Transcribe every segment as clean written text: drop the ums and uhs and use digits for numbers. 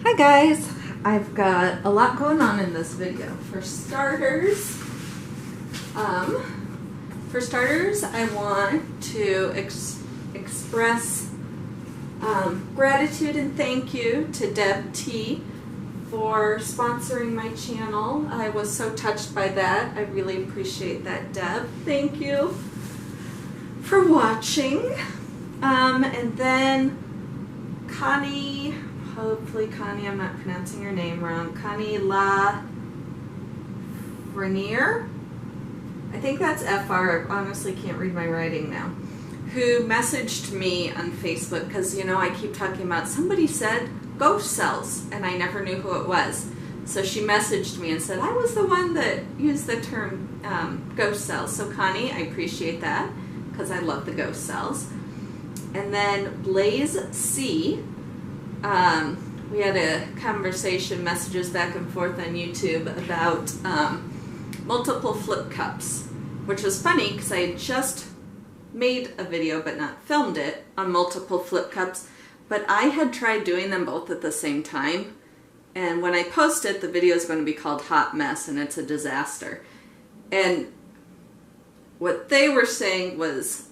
Hi guys, I've got a lot going on in this video. For starters, I want to express gratitude and thank you to Deb T for sponsoring my channel. I was so touched by that. I really appreciate that, Deb. Thank you for watching. And then Connie, hopefully Connie, I'm not pronouncing your name wrong, Connie La Frenier, I think that's FR, I honestly can't read my writing now, who messaged me on Facebook because, you know, I keep talking about somebody said ghost cells and I never knew who it was. So she messaged me and said I was the one that used the term ghost cells. So Connie, I appreciate that because I love the ghost cells. And then Blaze C, we had a conversation, messages back and forth on YouTube about multiple flip cups, which was funny because I had just made a video but not filmed it on multiple flip cups, but I had tried doing them both at the same time, and when I post it, the video is going to be called Hot Mess and it's a disaster. And what they were saying was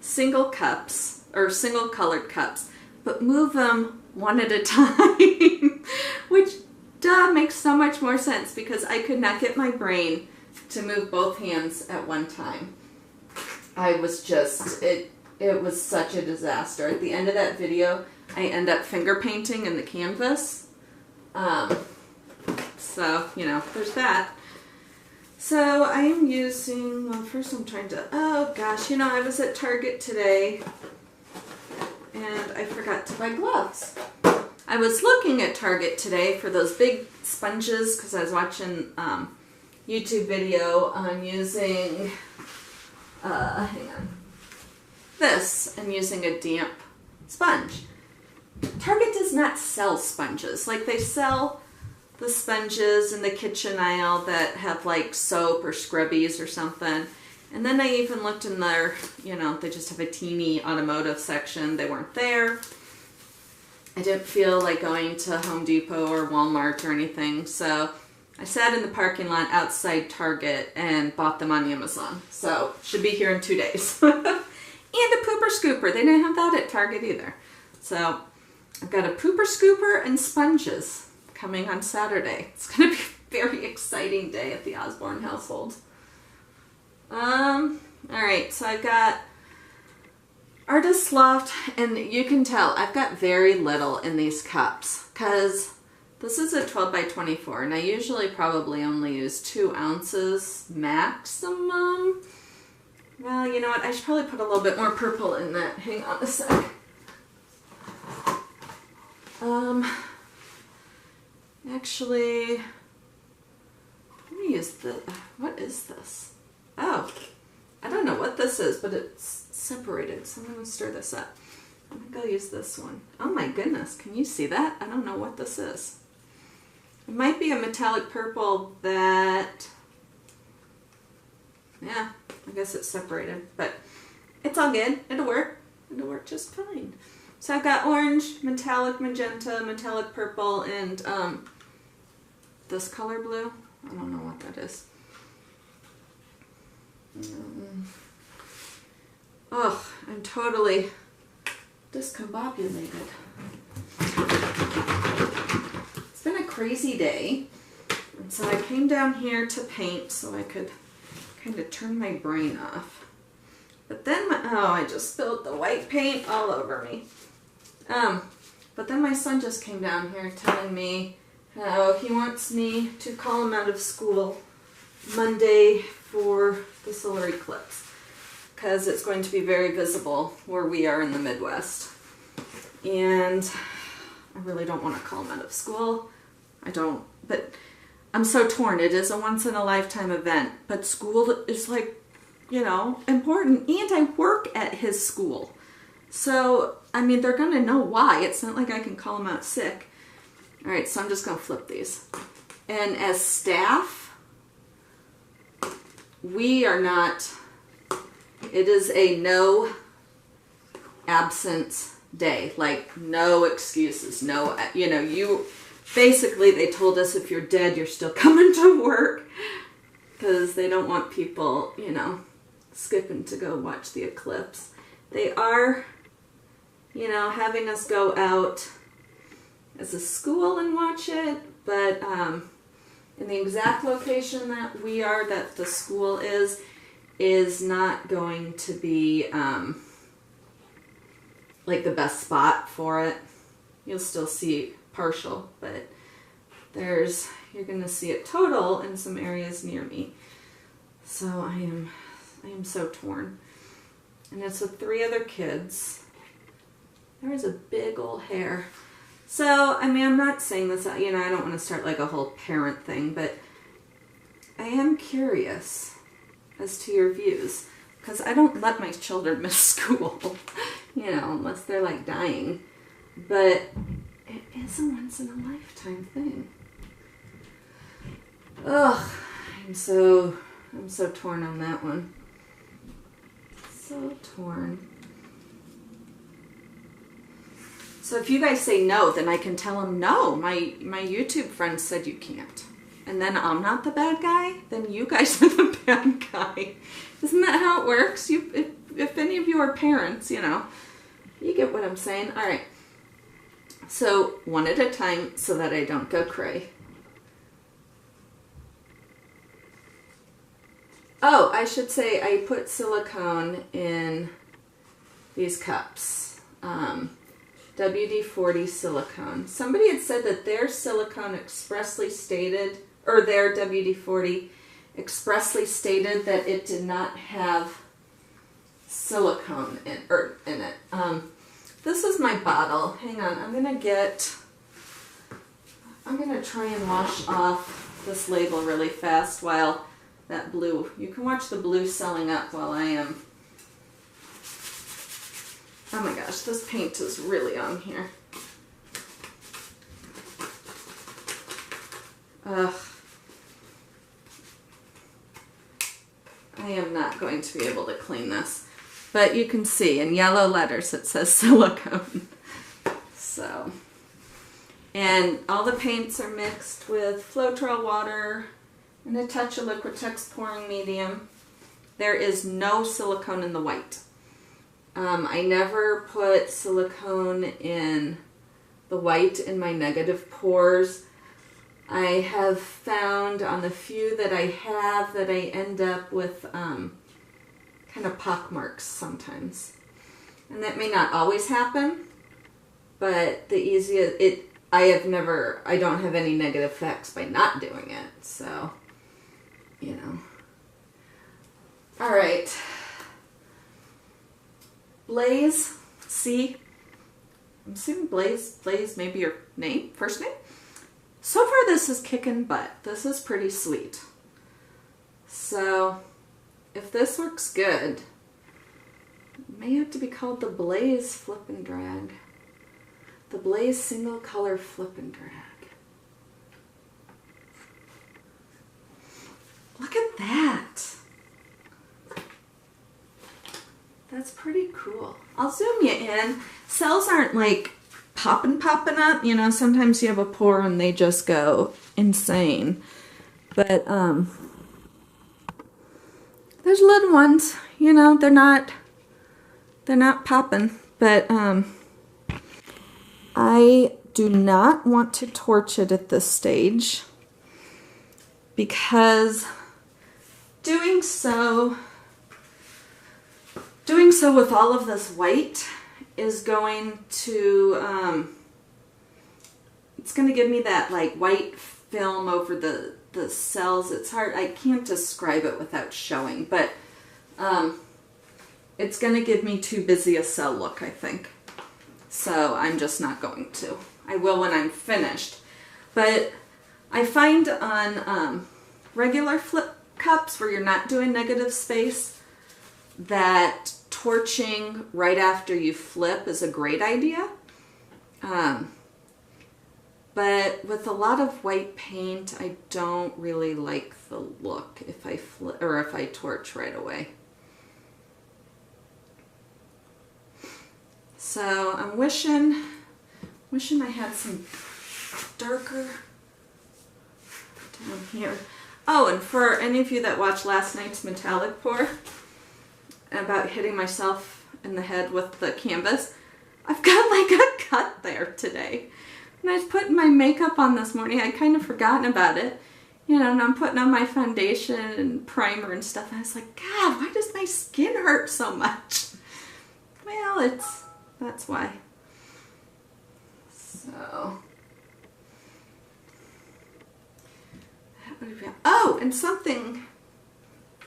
single cups or single colored cups, but move them one at a time, which makes so much more sense because I could not get my brain to move both hands at one time. I was just, it was such a disaster. At the end of that video, I end up finger painting in the canvas. So, you know, there's that. So I am using, well, first I'm trying to, oh gosh, you know, I was at Target today and I forgot to buy gloves. I was looking at Target today for those big sponges because I was watching YouTube video on using, hang on, this and using a damp sponge. Target does not sell sponges. Like, they sell the sponges in the kitchen aisle that have like soap or scrubbies or something. And then I even looked in their, you know, they just have a teeny automotive section. They weren't there. I didn't feel like going to Home Depot or Walmart or anything. So I sat in the parking lot outside Target and bought them on Amazon. So should be here in 2 days. And a pooper scooper. They didn't have that at Target either. So I've got a pooper scooper and sponges coming on Saturday. It's going to be a very exciting day at the Osborne household. Alright, so I've got Artist Loft, and you can tell I've got very little in these cups because this is a 12 by 24 and I usually probably only use 2 ounces maximum. Well, you know what, I should probably put a little bit more purple in that. Hang on a sec. Actually, let me use the, what is this? Oh, I don't know what this is, but it's separated, so I'm going to stir this up. I think I'll use this one. Oh my goodness, can you see that? I don't know what this is. It might be a metallic purple that, yeah, I guess it's separated, but it's all good. It'll work. It'll work just fine. So I've got orange, metallic magenta, metallic purple, and this color blue. I don't know what that is. Oh, I'm totally discombobulated. It's been a crazy day. And so I came down here to paint so I could kind of turn my brain off. But then, I just spilled the white paint all over me. But then my son just came down here telling me how he wants me to call him out of school Monday for the solar eclipse because it's going to be very visible where we are in the Midwest. And I really don't want to call him out of school. I don't, but I'm so torn. It is a once-in-a-lifetime event, but school is, like, you know, important. And I work at his school. So, I mean, they're going to know why. It's not like I can call him out sick. All right, so I'm just going to flip these. And as staff, we are not, it is a no absence day, like no excuses, no, you know, basically they told us if you're dead, you're still coming to work, because they don't want people, you know, skipping to go watch the eclipse. They are, you know, having us go out as a school and watch it, but in the exact location that we are, that the school is not going to be like the best spot for it. You'll still see partial, but you're going to see it total in some areas near me. So I am so torn. And it's with 3 other kids. There is a big old hair. So, I mean, I'm not saying this, you know, I don't want to start like a whole parent thing, but I am curious as to your views, because I don't let my children miss school, you know, unless they're like dying. But it is a once in a lifetime thing. Ugh, I'm so torn on that one. So torn. So if you guys say no, then I can tell them no. My YouTube friend said you can't. And then I'm not the bad guy, then you guys are the bad guy. Isn't that how it works? If any of you are parents, you know, you get what I'm saying. All right. So one at a time so that I don't go cray. Oh, I should say I put silicone in these cups. WD-40 silicone. Somebody had said that their silicone expressly stated, or their WD-40 expressly stated that it did not have silicone in it. This is my bottle. Hang on, I'm gonna try and wash off this label really fast while that blue, you can watch the blue selling up while I am. Oh my gosh, this paint is really on here. Ugh. I am not going to be able to clean this. But you can see in yellow letters it says silicone. So, and all the paints are mixed with floetrol water and a touch of Liquitex pouring medium. There is no silicone in the white. I never put silicone in the white in my negative pours. I have found on the few that I have that I end up with kind of pock marks sometimes. And that may not always happen, but the easiest, I don't have any negative effects by not doing it, so, you know. All right. Blaze, C. I'm assuming Blaze may be your name, first name. So far this is kicking butt. This is pretty sweet. So if this works good, it may have to be called the Blaze Flip and Drag. The Blaze Single Color Flip and Drag. Look at that. That's pretty cool. I'll zoom you in. Cells aren't like popping up. You know, sometimes you have a pour and they just go insane. But there's little ones, you know, they're not popping. But I do not want to torch it at this stage because doing so with all of this white is going to, it's going to give me that like white film over the cells. It's hard, I can't describe it without showing, but it's going to give me too busy a cell look, I think. So I'm just not going to. I will when I'm finished. But I find on regular flip cups where you're not doing negative space that torching right after you flip is a great idea. But with a lot of white paint, I don't really like the look if I flip or if I torch right away. So I'm wishing I had some darker down here. Oh, and for any of you that watched last night's metallic pour about hitting myself in the head with the canvas, I've got like a cut there today. When I was putting my makeup on this morning, I'd kind of forgotten about it. You know, and I'm putting on my foundation and primer and stuff, and I was like, God, why does my skin hurt so much? Well, that's why. So, oh, and something,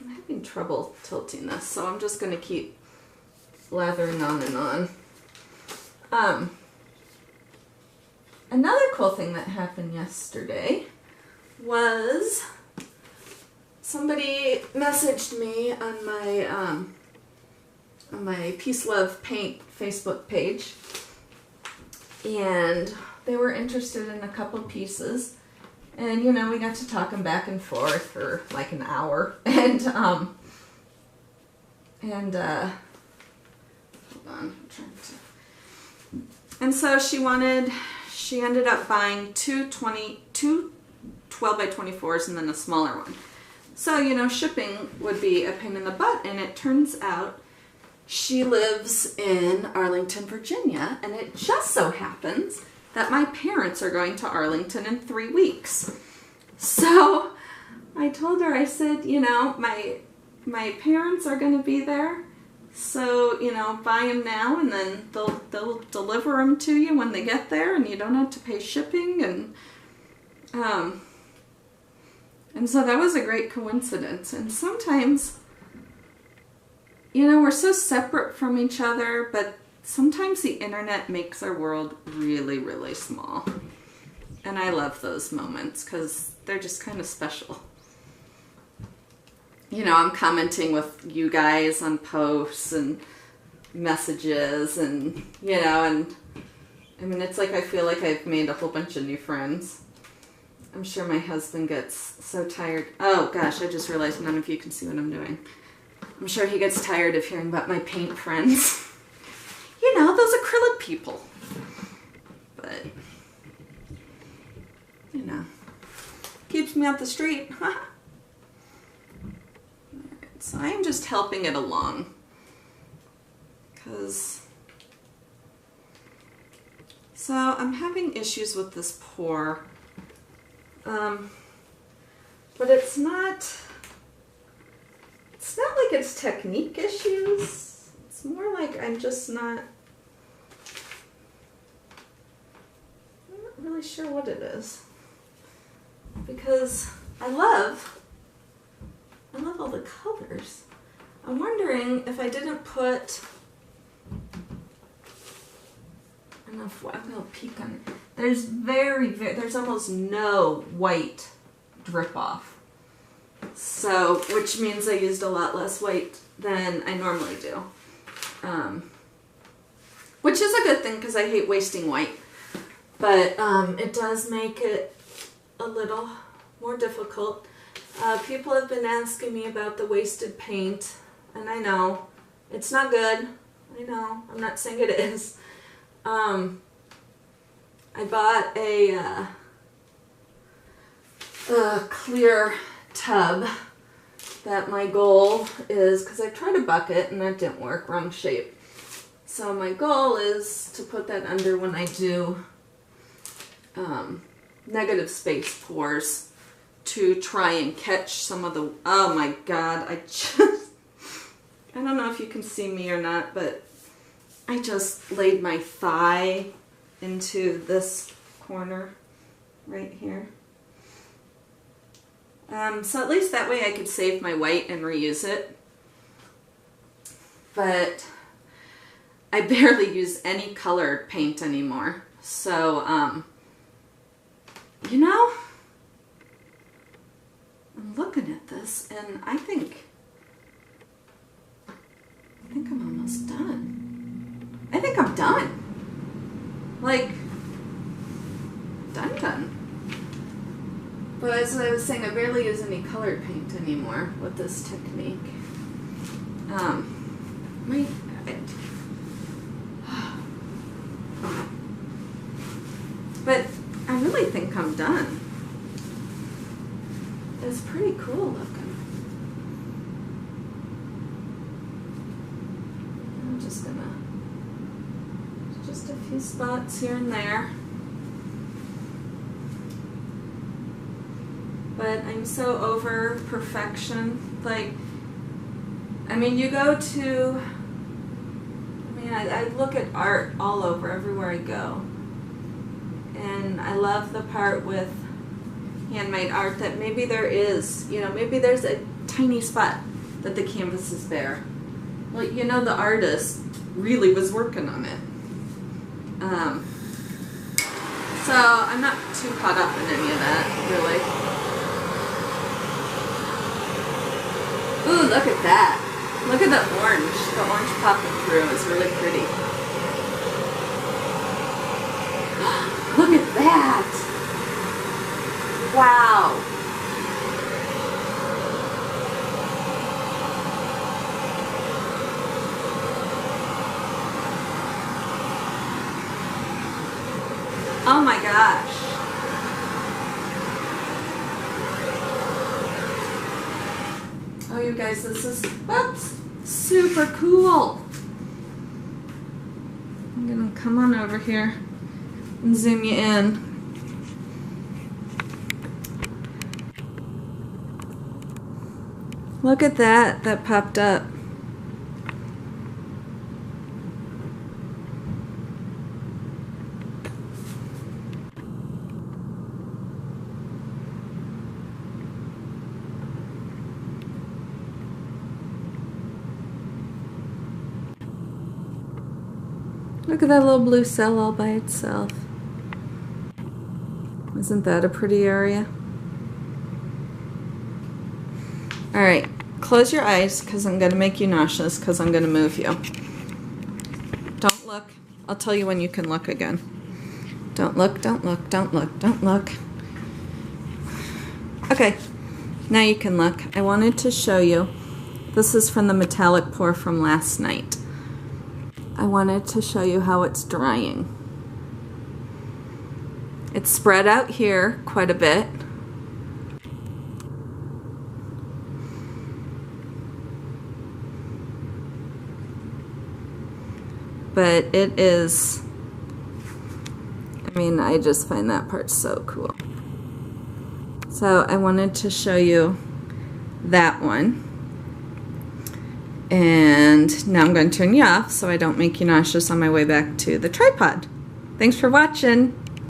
I'm having trouble tilting this, so I'm just going to keep lathering on and on. Another cool thing that happened yesterday was somebody messaged me on my Peace Love Paint Facebook page, and they were interested in a couple pieces, and you know, we got to talking back and forth for like an hour, and hold on, I'm trying to, and so she ended up buying two 12 by 24s and then a smaller one. So, you know, shipping would be a pain in the butt, and it turns out she lives in Arlington, Virginia, and it just so happens that my parents are going to Arlington in 3 weeks. So I told her, I said, you know, my parents are going to be there, so, you know, buy them now, and then they'll deliver them to you when they get there, and you don't have to pay shipping, and so that was a great coincidence. And sometimes, you know, we're so separate from each other, but sometimes the internet makes our world really, really small. And I love those moments because they're just kind of special. You know, I'm commenting with you guys on posts and messages, and, you know, and I mean, it's like I feel like I've made a whole bunch of new friends. I'm sure my husband gets so tired. Oh gosh, I just realized none of you can see what I'm doing. I'm sure he gets tired of hearing about my paint friends. You know, those acrylic people. But, you know, keeps me off the street. So I'm just helping it along. So I'm having issues with this pour. But it's not like it's technique issues. It's more like I'm not really sure what it is. Because I love all the colors. I'm wondering if I didn't put enough white. I'm gonna peek on it. There's almost no white drip off. So, which means I used a lot less white than I normally do. Which is a good thing because I hate wasting white. But it does make it a little more difficult. People have been asking me about the wasted paint, and I know it's not good. I know, I'm not saying it is. I bought a clear tub that my goal is, because I tried a bucket and that didn't work, wrong shape. So my goal is to put that under when I do negative space pours to try and catch some of the, oh my God, I don't know if you can see me or not, but I just laid my thigh into this corner right here. So at least that way I could save my white and reuse it. But I barely use any colored paint anymore. So, you know, I'm looking at this and I think I'm almost done. I think I'm done. Like, done. But as I was saying, I barely use any colored paint anymore with this technique. But I really think I'm done. It's pretty cool looking. I'm just gonna, just a few spots here and there. But I'm so over perfection. Like, I mean, you go to, I look at art all over, everywhere I go. And I love the part with handmade art that maybe there is, you know, maybe there's a tiny spot that the canvas is bare. Well, you know, the artist really was working on it. So I'm not too caught up in any of that, really. Ooh, look at that. Look at the orange. The orange popping through is really pretty. Look at that. Wow. Oh my gosh. Oh, you guys, this is, whoops, super cool. I'm gonna come on over here and zoom you in. Look at that, that popped up. Look at that little blue cell all by itself. Isn't that a pretty area? All right, close your eyes because I'm going to make you nauseous because I'm going to move you. Don't look. I'll tell you when you can look again. Don't look, don't look, don't look, don't look. Okay, now you can look. I wanted to show you. This is from the metallic pour from last night. I wanted to show you how it's drying. It's spread out here quite a bit. But it is, I mean, I just find that part so cool. So I wanted to show you that one. And now I'm going to turn you off so I don't make you nauseous on my way back to the tripod. Thanks for watching.